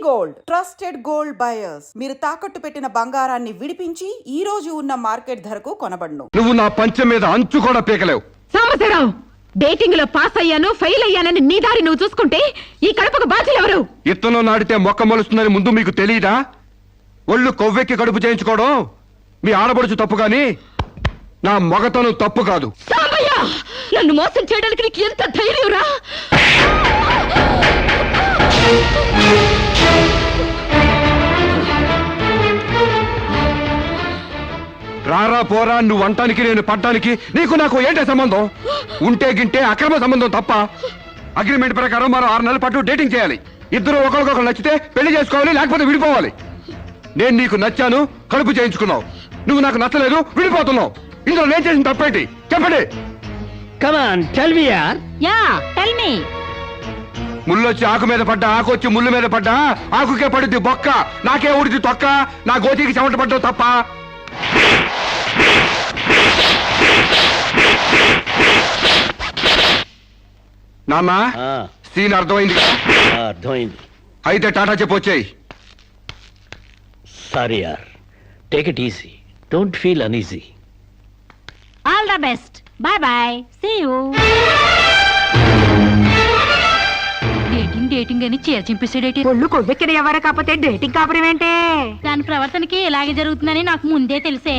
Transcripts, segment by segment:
Gold trusted gold buyers మీరు తాకట్టు పెట్టిన బంగారాన్ని విడిపించి ఈ రోజు ఉన్న మార్కెట్ ధరకు కొనబడును. నువ్వు నా పంచె మీద అంచు కూడా పీకలేవు. సాంబశివరావు, డేటింగ్ లో పాస్ అయ్యాను ఫెయిల్ అయ్యానని నీ దారి నువ్వు చూసుకుంటే ఈ కడుపుకు బాధ్యులు ఎవరు? ఇత్తనం నాటితే మొక్క మొలుస్తుందని ముందు మీకు తెలియదా? ఒళ్ళు కొవ్వెక్కి కడుపు చేయించుకోవడం మీ ఆడబడుచు తప్పు గాని నా మగతను తప్పు కాదు. సాంబయ్య, నన్ను మోసం చేయడానికి నీకు ఎంత ధైర్యం రా? రారా పోరా నువ్వు అంటానికి నేను పడ్డానికి నీకు నాకు ఏంటే సంబంధం? ఉంటే గింటే అక్రమ సంబంధం తప్ప. అగ్రిమెంట్ ప్రకారం మరో 6 నెలల పాటు డేటింగ్ చేయాలి. ఇద్దరు ఒకరికొకరు నచ్చితే పెళ్లి చేసుకోవాలి, లేకపోతే విడిపోవాలి. నేను నీకు నచ్చాను, కడుపు చేయించుకున్నావు. నువ్వు నాకు నచ్చలేదు, విడిపోతున్నావు. ఇందులో నేను చేసిన తప్పేంటి చెప్పండి. ముళ్ళొచ్చి ఆకు మీద పడ్డా, ఆకు వచ్చి ముళ్ళు మీద పడ్డా, ఆకుకే పడుద్ది బొక్క, నాకే ఊడిది తొక్క. నా గోతికి చెమట పడ్డావు తప్ప. నాన్న, సీన్ అర్థమైంది? అర్థమైంది. అయితే టాటా చెప్పొచ్చాయి. సారీ యార్, take it easy, don't feel uneasy. All the best, bye bye, see you. Dating అని చింపేసేడేటి. ఒళ్ళు కొవ్వెక్కిన ఎవరు కాకపోతే డేటింగ్ కాపురం ఏంటే? దాని ప్రవర్తనకి ఇలాగే జరుగుతుందని నాకు ముందే తెలిసే.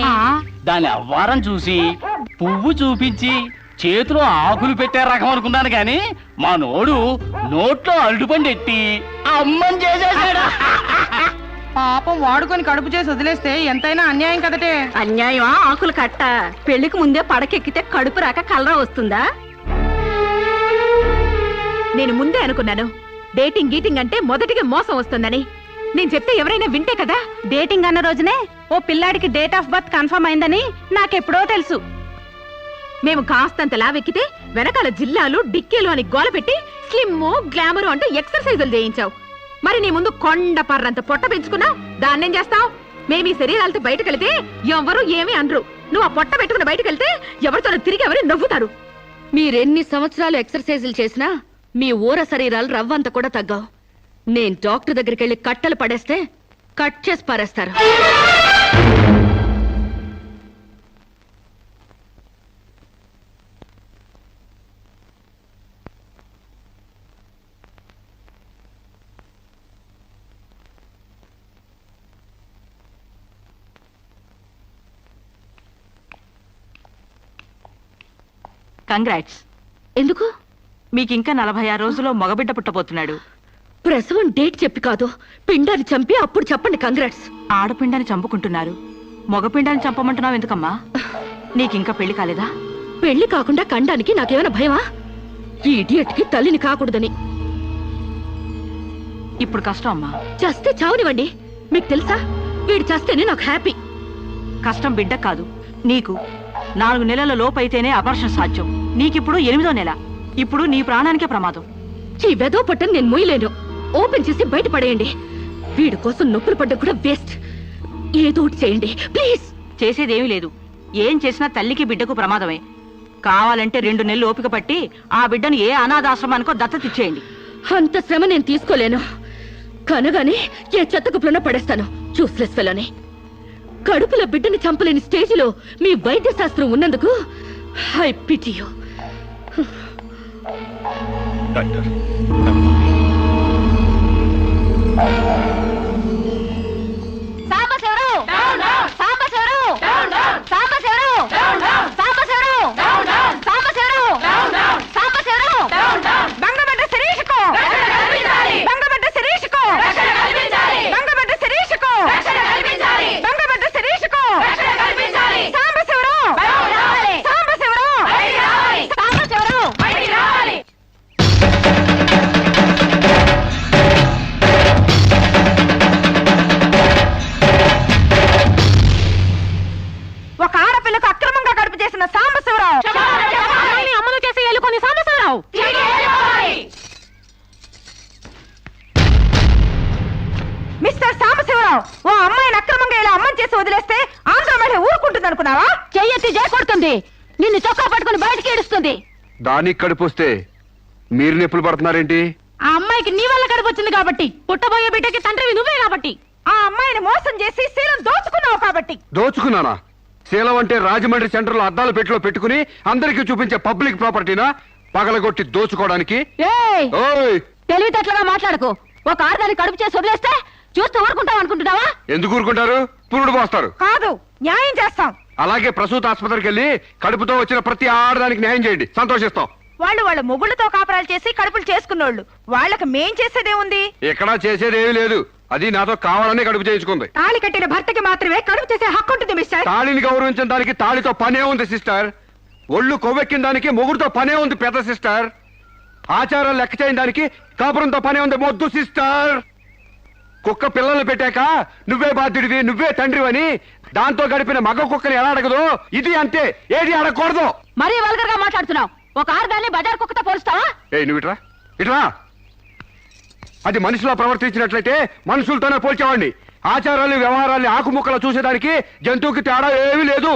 దాని అవ్వారం చూసి పువ్వు చూపించి చేతిలో ఆకులు పెట్టే రకం అనుకున్నాను గాని మా నోడు నోట్లో అరటిపండు ఎట్టి అమ్మని చేసేసాడు. పాపం వాడుకొని కడుపు చేసి వదిలేస్తే ఎంతైనా అన్యాయం కదటే. అన్యాయమా? ఆకులు కట్ట. పెళ్లికి ముందే పడకెక్కితే కడుపు రాక కలరా వస్తుందా? నేను ముందే అనుకున్నాను డేటింగ్ గీటింగ్ అంటే మొదటిగా మోసం వస్తుందని. నేను చెప్తే ఎవరైనా వింటే కదా. డేటింగ్ అన్న రోజునే ఓ పిల్లాడికి డేట్ ఆఫ్ బర్త్ కన్ఫర్మ్ అయిందని నాకెప్పుడో తెలుసు. మేము కాస్తంత లావెక్కితే వెనకాల జిల్లాలు డిక్కీలు అని గోల పెట్టి స్లిమ్ గ్లామర్ అంటూ ఎక్సర్సైజులు చేయించావు. మరి నీ ముందు కొండ పర్రంత పొట్ట పెంచుకున్నావు, దాన్నేం చేస్తావు? మేము ఈ శరీరాలతో బయటకెళ్తే ఎవరు ఏమీ అనరు. నువ్వు ఆ పొట్ట పెట్టుకుని బయటకెళ్తే ఎవరితో తిరిగి ఎవరి నవ్వుతారు. మీరెన్ని సంవత్సరాలు ఎక్సర్సైజులు చేసినా మీ ఊర శరీరాలు రవ్వంత కూడా తగ్గావు. నేను డాక్టర్ దగ్గరికి వెళ్ళి కట్టలు పడేస్తే కట్ చేసి పారేస్తారు. కంగ్రాట్స్. ఎందుకు? మీకింకా 46 రోజుల్లో మగబిడ్డ పుట్టబోతున్నాడు. ప్రసవం డేట్ చెప్పి కాదు, పిండాన్ని చంపి అప్పుడు చెప్పండి కంగ్రాట్స్. ఆడపిండాన్ని చంపుకుంటున్నారు, మగపిండాన్ని చంపమంటున్నావు ఎందుకమ్మా? నీకింకా పెళ్లి కాలేదా? పెళ్లి కాకుండా కండానికి నాకేమైనా భయమా? ఈ ఇడియట్ కి తల్లిని కాకూడదని. ఇప్పుడు కష్టం అమ్మా. చస్తే చావునివ్వండి. మీకు తెలుసా, వీడు చస్తేనే నాకు హ్యాపీ. కష్టం బిడ్డ కాదు నీకు. 4 నెలల లోపైతేనే అబార్షన్ సాధ్యం. నీకిప్పుడు 8వ నెల. ఇప్పుడు నీ ప్రాణానికే ప్రమాదం. ఈ వెదో పట్టని నేను మొయ్యలేను. ఓపెన్ చేసి బయట పడేయండి. వీడి కోసం నొప్పులు పడ్డ కూడా వేస్ట్. ఏదో ఒకటి చేయండి ప్లీజ్. చేసేదేమీ లేదు. ఏం చేసినా తల్లికి బిడ్డకు ప్రమాదమే. కావాలంటే 2 నెలలు ఓపిక పట్టి ఆ బిడ్డను ఏ అనాథాశ్రమానికో దత్తతిచ్చేయండి. అంత శ్రమ నేను తీసుకోలేను. కనగానే ఏ చెత్తకుప్లోనే పడేస్తాను. చూస్లెస్ ఫెలోని. కడుపులో బిడ్డని చంపలేని స్టేజిలో మీ వైద్య శాస్త్రం ఉన్నందుకు I pity you. Doctor, mister Sambasiva Rao, ఓ అమ్మాయిని అక్రమంగా ఇలా అమ్మని చేసి వదిలేస్తే ఆంధ్ర మహిళ ఊరుకుంటుంది అనుకున్నావా? చెయ్యెత్తి కొడుతుంది, నిన్ను చొక్కా పట్టుకుని బయటికి ఏడుస్తుంది. దానికి కడుపొస్తే మీరు నొప్పులు పడుతున్నారేంటి? ఆ అమ్మాయికి నీ వల్ల కడుపు వచ్చింది కాబట్టి, పుట్టబోయే బిడ్డకి తండ్రివి నువ్వే కాబట్టి. ఆ అమ్మాయిని మోసం చేసి శీలం దోచుకున్నావు కాబట్టి. దోచుకున్నానా? శీలం అంటే రాజమండ్రి సెంటర్ లో అద్దాల పెట్టిలో పెట్టుకుని అందరికీ చూపించే పబ్లిక్ ప్రాపర్టీనా పగలగొట్టి దోచుకోవడానికి? ఏయ్, ఓయ్, తెలివితేటలుగా మాట్లాడుకో. ఒక ఆడదాన్ని కడుపు చేసి వదిలేస్తే చూస్తూ ఊరుకుంటావు అనుకుంటున్నావా? ఎందుకు ఊరుకుంటారు? పురుడు పోస్తారు. కాదు, న్యాయం చేస్తాం. అలాగే ప్రసూత ఆసుపత్రికి వెళ్ళి కడుపుతో వచ్చిన ప్రతి ఆడదానికి న్యాయం చేయండి, సంతోషిస్తాం. వాళ్ళు వాళ్ళ మొగుళ్ళతో కాపురాలు చేసి కడుపులు చేసుకున్నోళ్ళు, వాళ్ళకి మేం చేసేదే ఉంది. ఎక్కడా చేసేదేమీ లేదు. అది నాతో కావాలని కడుపు చేయించుకుంది. తాళి కట్టిన భర్తకి మాత్రమే కడుపు చేసే హక్కు ఉంటుంది మిస్టర్. తాళిని గౌరవించడానికి తాళితో పనే ఉంది సిస్టర్. ఒళ్ళు కొవ్వెక్కిన దానికి మొగుడుతో పనే ఉంది పెద్ద సిస్టర్. ఆచారాలు లెక్క చేయని దానికి కాపురంతో పనే ఉంది మొద్దు సిస్టర్. కుక్క పిల్లలు పెట్టాక నువ్వే బాధ్యుడివి, నువ్వే తండ్రివని దాంతో గడిపిన మగ కుక్కని ఎలా అడగదు, ఇది అంతే. ఏది అడగకూడదు. మరీ వల్గర్ గా మాట్లాడుతున్నావు. ఒక ఆడదాన్ని బజార్ కుక్కతో పోలుస్తావా? నువ్వు ఇట్రా ఇట్రా. అది మనిషిలో ప్రవర్తించినట్లయితే మనుషులతోనే పోల్చేవాడిని. ఆచారాలు వ్యవహారాల్ని ఆకుముక్కలు చూసేదానికి జంతువుకి తేడా ఏమీ లేదు.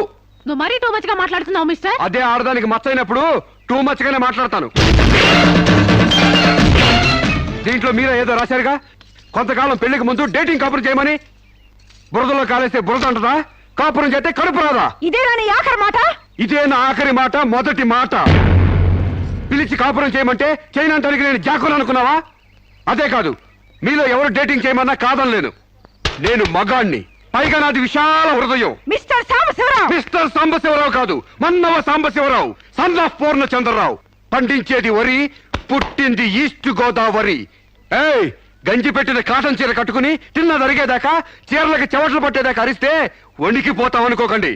నువ్వు మరీ టూ మచ్ గా మాట్లాడుతున్నావు మిస్టర్. అదే ఆడదానికి మచ్చైనప్పుడు టూ మచ్ గానే మాట్లాడతాను. దీంట్లో మీరే ఏదో రాశారుగా, కొంతకాలం పెళ్లికి ముందు డేటింగ్ కాపురం చేయమని. బురదలో కాలేస్తే బురద అంటదా? కాపురం చేస్తే కడుపు రాదా? ఇదేనా నీ ఆఖరి మాట? ఇదే నా ఆఖరి మాట, మొదటి మాట. పిలిచి కాపురం చేయమంటే చేయనంటానికి నేను జాకులు అనుకున్నావా? అదే కాదు, మీలో ఎవరు డేటింగ్ చేయమన్నా కాదనలేను. నేను మగాణ్ణి, పైగా నాది విశాల హృదయం. మిస్టర్ సాంబశివరావు. మిస్టర్ సాంబశివరావు కాదు, మన్నవ సాంబశివరావు, సన్ ఆఫ్ పూర్ణచంద్రరావు. పండించేది వరి, పుట్టింది ఈస్ట్ గోదావరి. ఏయ్, గంజి పెట్టిన కాటన్ చీర కట్టుకుని తిన్నది అరిగేదాకా, చీరలకు చెవట్లు పట్టేదాకా అరిస్తే వణికిపోతాం అనుకోకండి.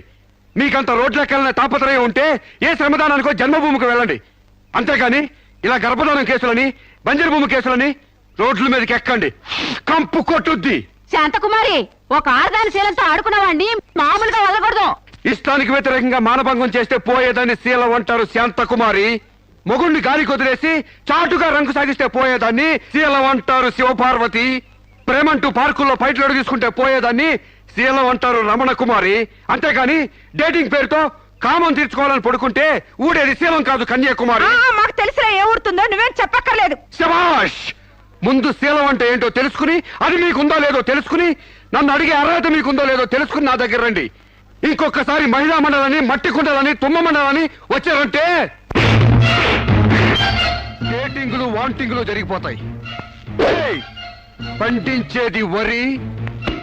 మీకంత రోడ్లెక్కాలనే తాపత్రయం ఉంటే ఏ శ్రమదానానికో జన్మభూమికి వెళ్ళండి. అంతేగాని ఇలా గర్భధానం కేసులని, బంజరు భూమి కేసులని రోడ్ల మీదకి ఎక్కండి, కంపు కొట్టుద్ది. శాంతకుమారి, ఒక ఆడదాని శీలంతో ఆడుకున్నావాడిని మామూలుగా వదలకూడదు. ఇష్టానికి వ్యతిరేకంగా మానభంగం చేస్తే పోయేదాన్ని శీలం అంటారు శాంతకుమారి. మొగుణ్ణి గాలికి వదిలేసి చాటుగా రంగు సాగిస్తే పోయేదాన్ని శీలం అంటారు శివపార్వతి. ప్రేమంటూ పార్కుల్లో ఫైట్లు అడుగు తీసుకుంటే పోయేదాన్ని శీలం అంటారు రమణ కుమారి. అంతేగాని డేటింగ్ పేరుతో కామం తీర్చుకోవాలని పడుకుంటే ఊడేది శీలం కాదు కన్యాకుమారి. మాకు తెలిసినా ఏ ఊరుతుందో నువ్వేం చెప్పక్కర్లేదు. శభాష్! ముందు శీలం అంటే ఏంటో తెలుసుకుని, అది మీకుందో లేదో తెలుసుకుని, నన్ను అడిగే అర్హత మీకుందో లేదో తెలుసుకుని నా దగ్గర రండి. ఇంకొకసారి మహిళా మండలని, మట్టి కుండలని, తుమ్మ మండలని వచ్చారంటే డేటింగ్లు వాంటింగ్లు జరిగిపోతాయి. ఏయ్! పండించేది వరి,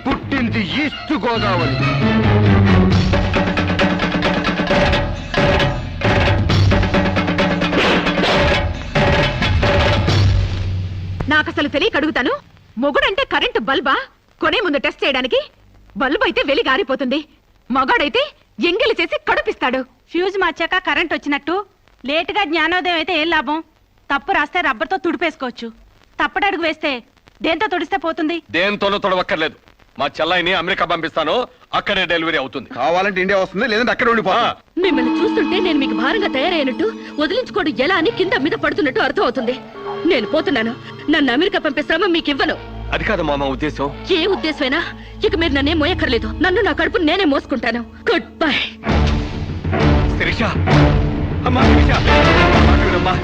పుట్టింది ఈస్ట్ గోదావరి. నాకు అసలు తెలియక అడుగుతాను, మొగుడంటే కరెంటు బల్బా? కొనే ముందు టెస్ట్ చేయడానికి. బల్బు అయితే వెలి గారిపోతుంది, మగాడైతే ఎంగిలి చేసి కడుపిస్తాడు. ఫ్యూజ్ మార్చాక కరెంట్ వచ్చినట్టు లేటుగా జ్ఞానోదయం అయితే ఏం లాభం? తప్పు రాస్తే రబ్బర్తో తుడిపేసుకోవచ్చు. తప్పటడుగు వేస్తే దేంతో తుడిస్తే పోతుంది? దేంతోనూ తొడవక్కర్లేదు. మా చెల్లాయిని అమెరికా పంపిస్తాను, అక్కడే డెలివరీ అవుతుంది. కావాలంటే ఇండియా వస్తుంది, లేదంటే అక్కడ ఉండిపోతా. మిమ్మల్ని చూస్తుంటే నేను మీకు భారంగా తయారైనట్టు, వదిలించుకోవడం ఎలా అని కింద మీద పడుతున్నట్టు అర్థం అవుతుంది. నేను పోతున్నాను. నన్ను అమెరికా పంపిస్తామో మీకు ఇవ్వను. అది కాదు మా ఉద్దేశం. ఏ ఉద్దేశమైనా ఇక మీరు నన్నే మోయక్కర్లేదు. నన్ను నా కడుపు నేనే మోసుకుంటాను. Good bye. శిరీష, అమ్మా శిరీష, అమ్మా.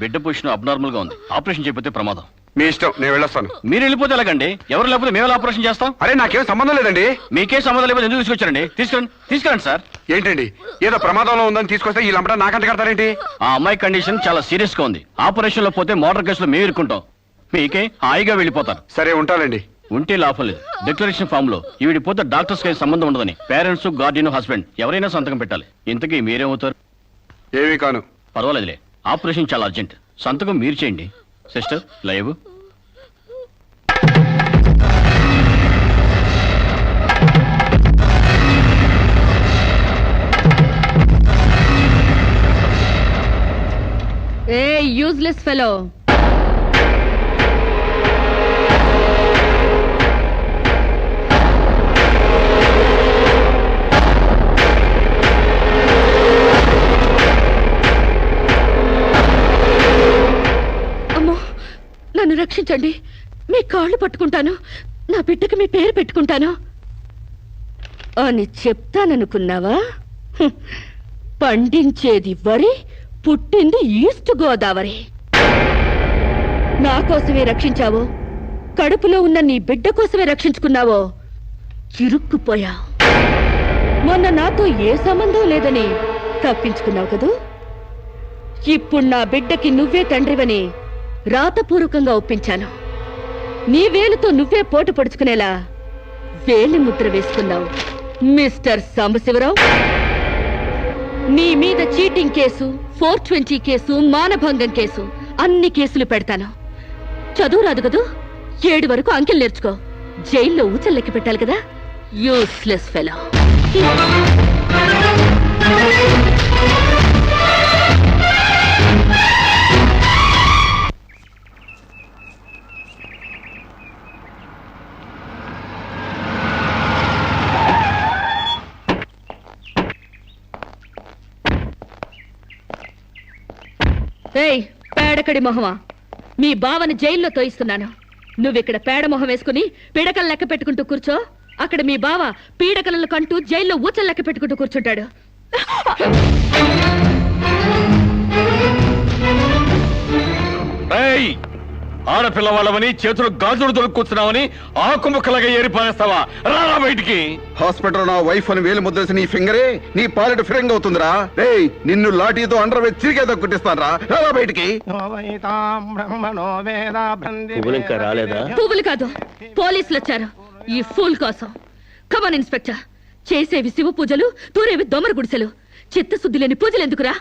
బిడ్డ పొజిషన్ అబ్నార్మల్ గా ఉంది. ఆపరేషన్ చేయకపోతే ప్రమాదం. మీ ఇష్టం, నేను వెళ్ళొస్తాను. మీరు వెళ్ళిపోతే ఎలాగండి? ఎవరు లేకపోతే మేము ఆపరేషన్ చేస్తాం. అరే నాకేం సంబంధం లేదండి. మీకే సంబంధం లేకపోతే ఎందుకు తీసుకొచ్చారండి? తీసుకురండి సార్. ఏంటండి, ఏదో ప్రమాదంలో ఉందని తీసుకొస్తే ఈ లంపట నాకంట కడతారేంటి? ఆ అమ్మాయి కండిషన్ చాలా సీరియస్ గా ఉంది. ఆపరేషన్ లో పోతే మోటార్ కేసులో మేము ఇరుక్కుంటాం. మీకే హాయిగా వెళ్ళిపోతారు. సరే ఉంటానండి. ఉంటే లాభం లేదు. డిక్లరేషన్ ఫామ్ లో ఈవిడి పోతే డాక్టర్స్ కి సంబంధం ఉండదని పేరెంట్స్, గార్డియన్, హస్బెండ్ ఎవరైనా సంతకం పెట్టాలి. ఇంతకీ మీరేమవుతారు? ఏమీ కాను. పర్వాలేదులే, ఆపరేషన్ చాలా అర్జెంట్. సంతకం మీరు చేయండి. Sister live. ఏ యూజ్లెస్ ఫెలో, అమ్మో, నన్ను రక్షించండి. మీ కాళ్ళు పట్టుకుంటాను, నా బిడ్డకి మీ పేరు పెట్టుకుంటాను అని చెప్తాననుకున్నావా? హ్మ్. పండించేది వరి, పుట్టింది ఈస్ట్ గోదావరి. నా కోసమే రక్షించావో, కడుపులో ఉన్న నీ బిడ్డ కోసమే రక్షించుకున్నావో చిరుక్కుపోయా. మొన్న నాతో ఏ సంబంధం లేదని తప్పించుకున్నావు కదూ. ఇప్పుడు నా బిడ్డకి నువ్వే తండ్రివని రాతపూర్వకంగా ఒప్పించాను. నీ వేలుతో నువ్వే పోటు పొడుచుకునేలా వేలి ముద్ర వేసుకున్నావు మిస్టర్ సాంబశివరావు. నీ మీద చీటింగ్ కేసు, 420 కేసు, మానభంగం కేసు, అన్ని కేసులు పెడతాను. చదువు రాదు కదూ, 7 వరకు అంకెలు నేర్చుకో. జైల్లో ఊచల్లెక్కి పెట్టాలి కదా. Useless fellow. ఏయ్ పేడకడి మొహమా, మీ బావని జైల్లో తోయిస్తున్నాను. నువ్విక్కడ పేడ మొహం వేసుకుని పీడకలు లెక్క పెట్టుకుంటూ కూర్చో. అక్కడ మీ బావ పీడకలను కంటూ జైల్లో ఊచలు లెక్క పెట్టుకుంటూ కూర్చుంటాడు. ఏయ్, ఆడపిల్ల వాళ్ళవని చేతులు గాజులు దొరుకుతున్నావని ఆకు ముక్కలుగా ఏరిపారేస్తావా? రారా బయటికి. హాస్పిటల్ నా వైఫ్ అని వేలు ముద్రేసి నీ ఫింగరే నీ పాలిట ఫిరంగ్ అవుతుందిరా. రేయ్, నిన్ను లాఠీతో అండర్ వేసి చిరిగేదో కుట్టిస్తాను రా. రారా బయటికి. పువ్వులు ఇంకా రాలేదా? పువ్వులు కాదు, పోలీసులు వచ్చారు ఈ ఫూల్ కోసం. Come on inspector. చేసేవి శివ పూజలు, తూరేవి దొమర గుడిసెలు. చిత్తశుద్ధి లేని పూజలు ఎందుకురా?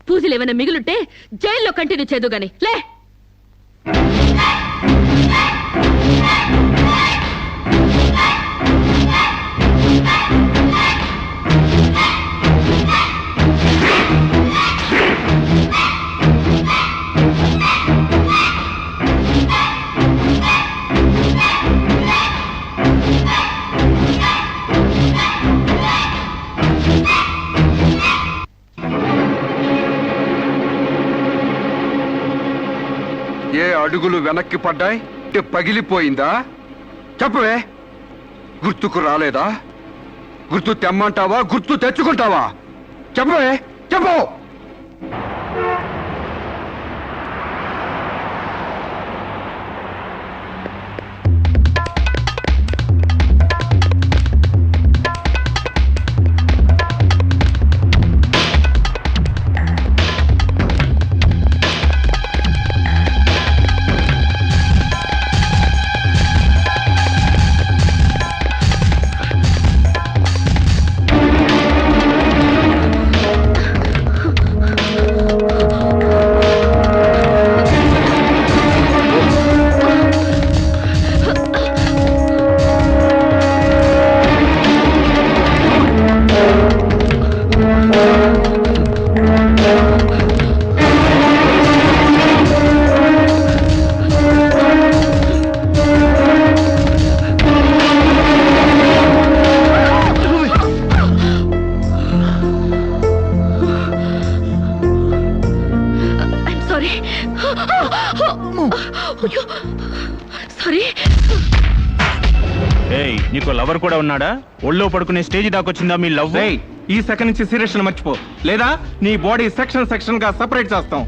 పూజలు ఏమైనా మిగులుంటే జైల్లో కంటిన్యూ చేదు గాని లే. ఏ అడుగులు వెనక్కి పడ్డాయి? పగిలిపోయిందా? చెప్పవే. గుర్తుకు రాలేదా? గుర్తు తెమ్మంటావా, గుర్తు తెచ్చుకుంటావా? చెప్పవే, చెప్పు. సారీ. ఏయ్, నీకు లవర్ కూడా ఉన్నాడా? ఒళ్ళో పడుకునే స్టేజ్ దాకొచ్చిందా మీ లవ్? ఈ సెకండ్ నుంచి సీరియస్ మర్చిపో, లేదా నీ బాడీ సెక్షన్ సెక్షన్ గా సెపరేట్ చేస్తాం.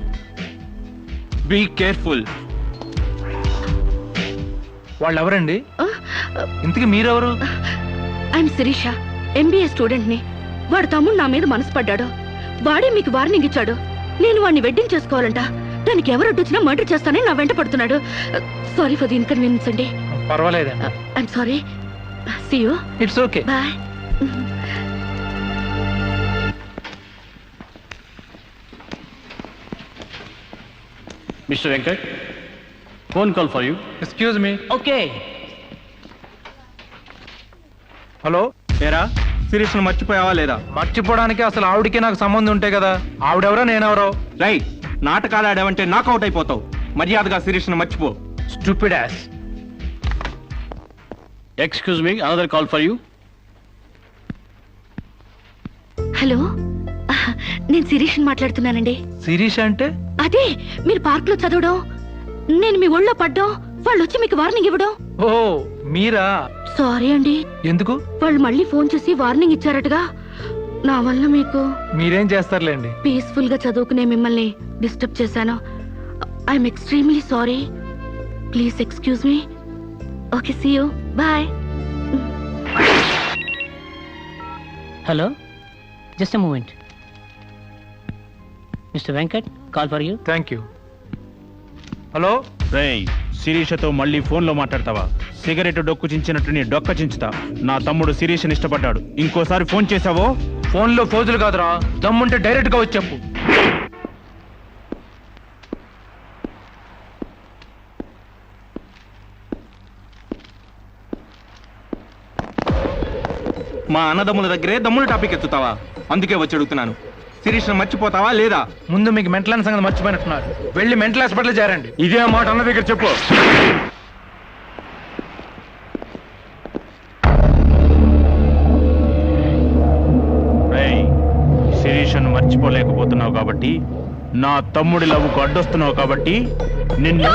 Be careful. వాళ్ళు ఎవరండి? ఇంతకీ మీరెవరు? ఐఎమ్ శిరీష, ఎంబీఏ స్టూడెంట్ ని. వాడు తమ్ముడు నా మీద మనసు పడ్డాడు. వాడే మీకు వార్నింగ్ ఇచ్చాడు. నేను వాడిని వెడ్డింగ్ చేసుకోవాలంట. చుట్టానికి ఎవరు అడ్డొచ్చినా మర్డర్ చేస్తానని నా వెంట పడుతున్నాడు. సారీ ఫర్ ది ఇన్కన్వీనియన్స్ అండి. పర్వాలేదండి. I'm sorry. See you. It's okay. Bye. Mister Venkat, phone call for you. Excuse me. Okay. Hello, ఏరా శిరీష్ను మర్చిపోయావా లేదా? మర్చిపోవడానికి అసలు ఆవిడికి నాకు సంబంధం ఉంటే కదా. ఆవిడెవరో నేనెవరో. రైట్, నాటకాలు ఆడావంటే నాకౌట్ అయిపోతావు. మర్యాదగా శిరీష్ను మర్చిపో. Stupid ass. Excuse me, another call for you. Hello, నేను శిరీష్ని మాట్లాడుతున్నానండి. శిరీష్ అంటే? అదే మీరు పార్క్ లో చదవడం, నేను మీ ఒళ్ళో పడ్డం, వాళ్ళు వచ్చి మీకు వార్నింగ్ ఇవ్వడం. ఓ మీరా? సారీ అండి. ఎందుకు? వాళ్ళు మళ్ళీ ఫోన్ చేసి వార్నింగ్ ఇచ్చారటగా. నా వల్ల మీకు. మీరేం చేస్తారులేండి. పీస్ఫుల్ గా చదువుకునే మిమ్మల్ని డిస్టర్బ్ చేశాను. I'm extremely sorry. Please excuse me. Okay, see you. Bye. Hello, just a moment. Mister Venkat, call for you. Thank you. Hello రేయ్, శిరీషతో మళ్ళీ ఫోన్లో మాట్లాడతావా? సిగరెట్ డొక్కు చించినట్టు నీ డొక్క చించుతా. నా తమ్ముడు శిరీష్ని ఇష్టపడ్డాడు. ఇంకోసారి ఫోన్ చేసావో ఫోన్లో ఫోజులు కాదురా, దమ్ముంటే డైరెక్ట్ గా వచ్చి చెప్పు. మా అన్నదమ్ముల దగ్గరే దమ్ముల టాపిక్ ఎత్తుతావా? అందుకే వచ్చి అడుగుతున్నాను. శిరీష్ను మర్చిపోతావా లేదా? ముందు మీకు మెంటల్ సంగతి మర్చిపోయినట్టున్నారు. వెళ్ళి మెంటల్ హాస్పిటల్ చేరండి. ఇదే మాట అన్న దగ్గర చెప్పు. శిరీష్ను మర్చిపోలేకపోతున్నావు కాబట్టి, నా తమ్ముడి లవ్వుకు అడ్డొస్తున్నావు కాబట్టి నిన్ను.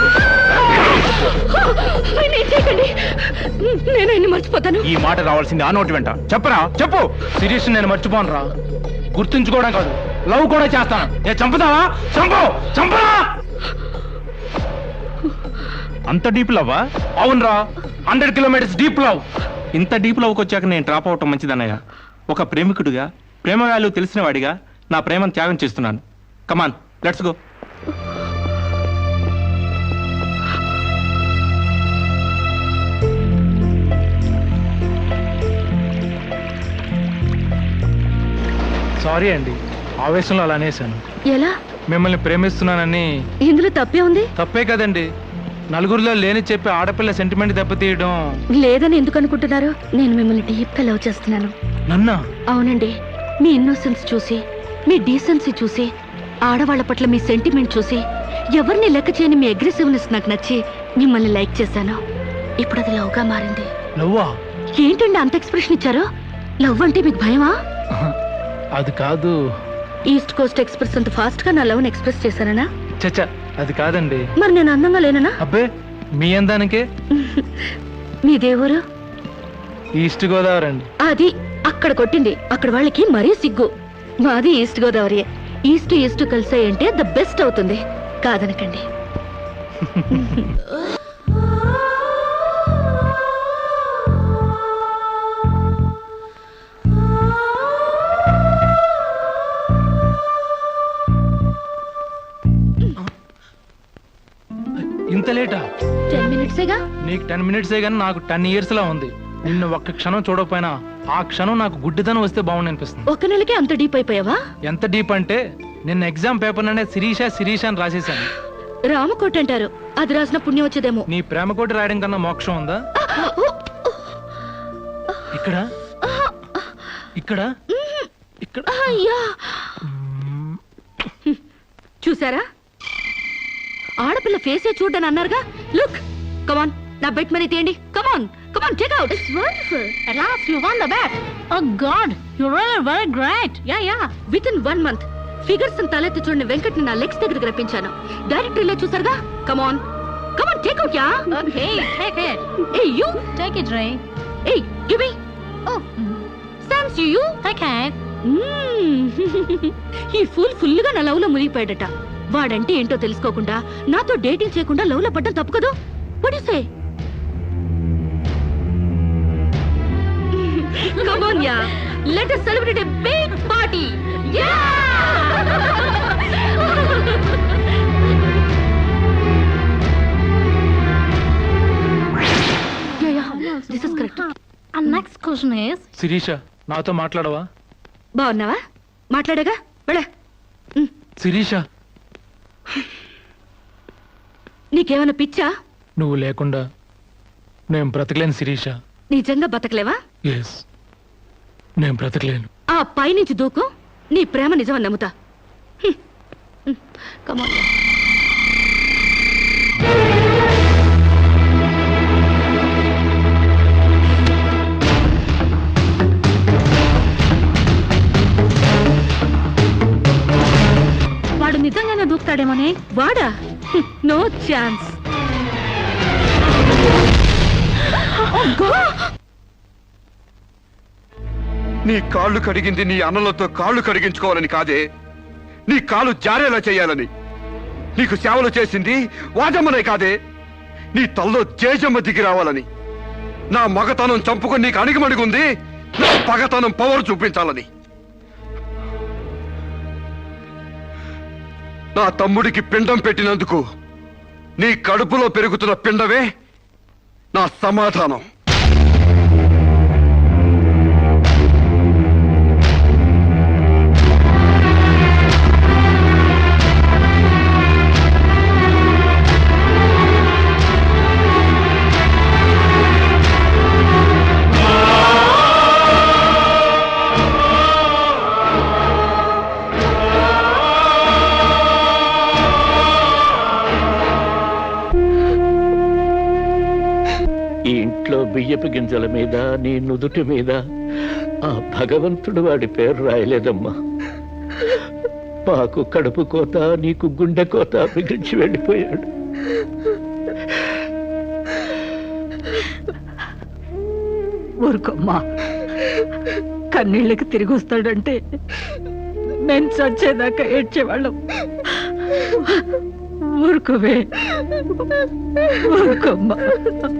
నేను ఆయన్ని మర్చిపోతాను. ఈ మాట రావాల్సింది ఆ నోటి వెంట. చెప్పరా, చెప్పు. శిరీష్ నేను మర్చిపోను రా. గుర్తుంచుకోవడం కాదు, లవ్ కూడా చేస్తాను. ఏ చంపుతావా? చంపు, చంపరా. అంత డీప్ లవ్వా? అవునరా, 100 కిలోమీటర్స్ డీప్ లవ్. ఇంత డీప్ లవ్కి వచ్చాక నేను డ్రాప్ అవటం మంచిదన్నయ్య. ఒక ప్రేమికుడిగా, ప్రేమ వాల్యూ తెలిసిన వాడిగా నా ప్రేమను త్యాగం చేస్తున్నాను. కమాన్, లెట్స్ గో. సారీ అండి, ఆవేశంలో అలా అనేసాను. ఎలా? మిమ్మల్ని ప్రేమిస్తున్నానని. ఇందులో తప్పే ఉంది? తప్పే కదండి. నలుగురిలో లేని చెప్పి ఆడపిల్ల సెంటిమెంట్ దెబ్బతీయడం. లేదని ఎందుకు అనుకుంటున్నారు? నేను మిమ్మల్ని డీప్ గా లవ్ చేస్తున్నాను. నన్నా? అవునండి. మీ ఇన్నోసెన్స్ చూసి, మీ డీసెన్సీ చూసి, ఆడవాళ్ల పట్ల మీ సెంటిమెంట్ చూసి, ఎవరిని లెక్క చేయని మీ అగ్రెసివ్నెస్ నాకు నచ్చి మిమ్మల్ని లైక్ చేశాను. ఇప్పుడు అది లవ్ గా మారింది. లవ్వా? ఏంటండి అంత ఎక్స్ప్రెషన్ ఇచ్చారు? లవ్ అంటే మీకు భయమా? అది కాదు. ఈస్ట్ కోస్ట్ ఎక్స్ప్రెస్ అంత ఫాస్ట్ గా నా లవ్ ఎక్స్ప్రెస్ చేశానా? చచ్చా, అది కాదండి. మరి నేను అందంగా లేనా? అబ్బే, మీ అందానికే. మీ దేవురు? ఈస్ట్ గోదావరి అండి. అది అక్కడ కొట్టింది. అక్కడ వాళ్ళకి మరీ సిగ్గు. మాది ఈస్ట్ గోదావరి. ఈస్ట్ ఈస్ట్ కలిసాయంటే ద బెస్ట్ అవుతుంది. కాదనకండి. ఇంత లేటా? 10 మినిట్సేగా. నీకు 10 మినిట్సే కానీ నాకు 10 years లా ఉంది. నిన్ను ఒక్క క్షణం చూడకపోయినా ఆ క్షణం నాకు గుడ్డిదనం వస్తే బాగుంది అనిపిస్తుంది. ఒక నెలకే అంత డీప్ అయిపోయావా? ఎంత డీప్ అంటే నిన్న ఎగ్జామ్ పేపర్ అనే శిరీష అని రాసేసాను. రామకోట అంటారు. అది రాసిన పుణ్యం వచ్చేదేమో. నీ ప్రేమ కోటి రాయడం కన్నా మోక్షం ఉందా? ఇక్కడ ఇక్కడ ఇక్కడ. అయ్యా, చూసారా? ఆడపిల్ల ఫేసే చూడని అన్నారుగా. లుక్, కమాన్, నా బెట్ మనీ తీయండి. Come on, come on, take out. It's wonderful. At last you won the bet. Oh God, you're really very great. Yeah. Within 1 month figures తలెత్తి చూడని వెంకట్ ని నా లెగ్స్ దగ్గరికి రప్పించాను. డైరెక్టరీలో చూసారుగా. Come on, come on, take out. Yeah. Okay, take it. Hey, you take it, Ray. Hey, give me. Oh, Sam's you. Take it. ఈ full గా నా లవ్ లో మునిగిపోయాడట. వాడంటే ఏంటో తెలుసుకోకుండా నాతో డేటింగ్ చేయకుండా లవ్ లో పడ్డం తప్పు కదా? What do you say? Come on, yeah. Let us celebrate a big party. Yeah! This is correct. Next question is Shirisha నాతో మాట్లాడవా? బాగున్నావా? మాట్లాడగా వెళ్ళ. శిరీష నీకేమైనా పిచ్చా? నువ్వు లేకుండా నేను బ్రతకలేను శిరీష. నిజంగా బతకలేవా? ఎస్, నేను బ్రతకలేను. ఆ పైనుంచి దూకు, నీ ప్రేమ నిజమని నమ్ముతా. కమాన్. వాడు నిజంగానే దూకుతాడేమోనే. వాడా? No chance. నీ కాళ్ళు కడిగింది నీ అన్నలతో కాళ్ళు కడిగించుకోవాలని కాదే, నీ కాళ్ళు జారేలా చేయాలని. నీకు సేవలు చేసింది వాజమ్మనే కాదే, నీ తల్లో తేజమ్మ దిగి రావాలని. నా మగతనం చంపుకొని నీకు అణిగిమణిగుంది నా పగతనం పవర్ చూపించాలని. నా తమ్ముడికి పిండం పెట్టినందుకు నీ కడుపులో పెరుగుతున్న పిండమే నా సమాధానం. ఈ ఇంట్లో బియ్యపు గింజల మీద నీ నుదుటి మీద ఆ భగవంతుడు వాడి పేరు రాయలేదమ్మా. మాకు కడుపు కోత, నీకు గుండె కోత మిగిల్చి వెళ్ళిపోయాడు. ఊరుకోమ్మా, కన్నీళ్ళకి తిరిగి వస్తాడంటే మేము చచ్చేదాకా ఏడ్చేవాళ్ళం. ఊరుకోవే, ఊరుకోమ్మా.